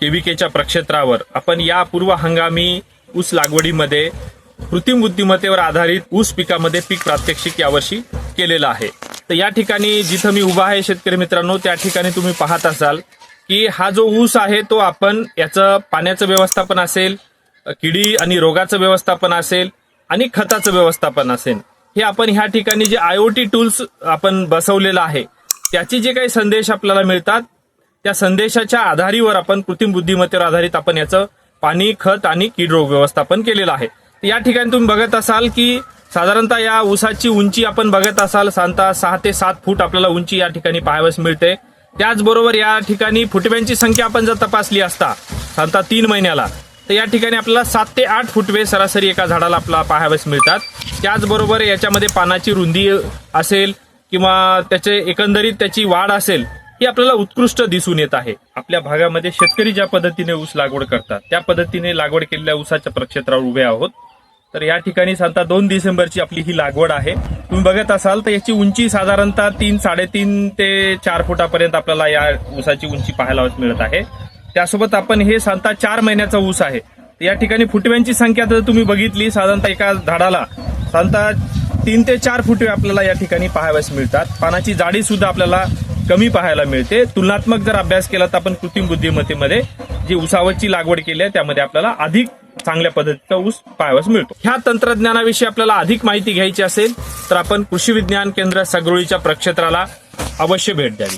केव्हीकेच्या प्रक्षेत्रावर आपण या पूर्व हंगामी ऊस लागवडीमध्ये कृत्रिम बुद्धिमत्तेवर आधारित ऊस पिकामध्ये पीक प्रात्यक्षिक यावर्षी केलेलं आहे। तर या ठिकाणी जिथं मी उभा आहे शेतकरी मित्रांनो, त्या ठिकाणी तुम्ही पाहत असाल की हा जो ऊस आहे तो आपण याचं पाण्याचं व्यवस्थापन असेल, किडी आणि रोगाचं व्यवस्थापन असेल आणि खताचं व्यवस्थापन असेल, हे आपण ह्या ठिकाणी जे IoT टूल्स आपण बसवलेलं आहे त्याचे जे काही संदेश आपल्याला मिळतात त्या संदेशाच्या आधारावर आपण कृत्रिम बुद्धिमत्तेवर आधारित आपण याचं पाणी, खत आणि कीड रोग व्यवस्थापन केलेलं आहे। या ठिकाणी तुम्ही बघत असाल की साधारणतः या ऊसाची उंची आपण बघत असाल साधारणतः 6 ते 7 फूट आपल्याला उंची या ठिकाणी पाहावयास मिळते। त्याचबरोबर या ठिकाणी फुटव्यांची संख्या आपण जर तपासली असता साधारणतः 3 महिन्याला, तर या ठिकाणी आपल्याला 7 ते 8 फुटवे सरासरी एका झाडाला आपल्याला पाहावयास मिळतात। त्याचबरोबर याच्यामध्ये पानाची रुंदी असेल किंवा त्याचे एकंदरीत त्याची वाढ असेल ही आपल्याला उत्कृष्ट दिसून येत आहे। आपल्या भागामध्ये शेतकरी ज्या पद्धतीने ऊस लागवड करतात त्या पद्धतीने लागवड केलेल्या ऊसाच्या प्रक्षेत्रावर उभे आहोत। तर या ठिकाणी साधारणतः 2 डिसेंबरची आपली ही लागवड आहे। तुम्ही बघत असाल तर याची उंची साधारणतः 3-3.5 ते 4 फुटापर्यंत आपल्याला या ऊसाची उंची पाहायला मिळत आहे। त्यासोबत आपण हे साधारणतः 4 महिन्याचा ऊस आहे। या ठिकाणी फुटव्यांची संख्या जर तुम्ही बघितली साधारणतः एका झाडाला साधारणतः 3 ते 4 फुटवे आपल्याला या ठिकाणी पाहावयास मिळतात। पानाची जाडी सुद्धा आपल्याला कमी पाहायला मिळते। तुलनात्मक जर अभ्यास केला तर आपण कृत्रिम बुद्धिमत्तेमध्ये जी ऊसावरची लागवड केली आहे त्यामध्ये आपल्याला अधिक चांगल्या पद्धतीचा ऊस पाहावयास मिळतो। ह्या तंत्रज्ञानाविषयी आपल्याला अधिक माहिती घ्यायची असेल तर आपण कृषी विज्ञान केंद्र सगरोळीच्या प्रक्षेत्राला अवश्य भेट द्यावी।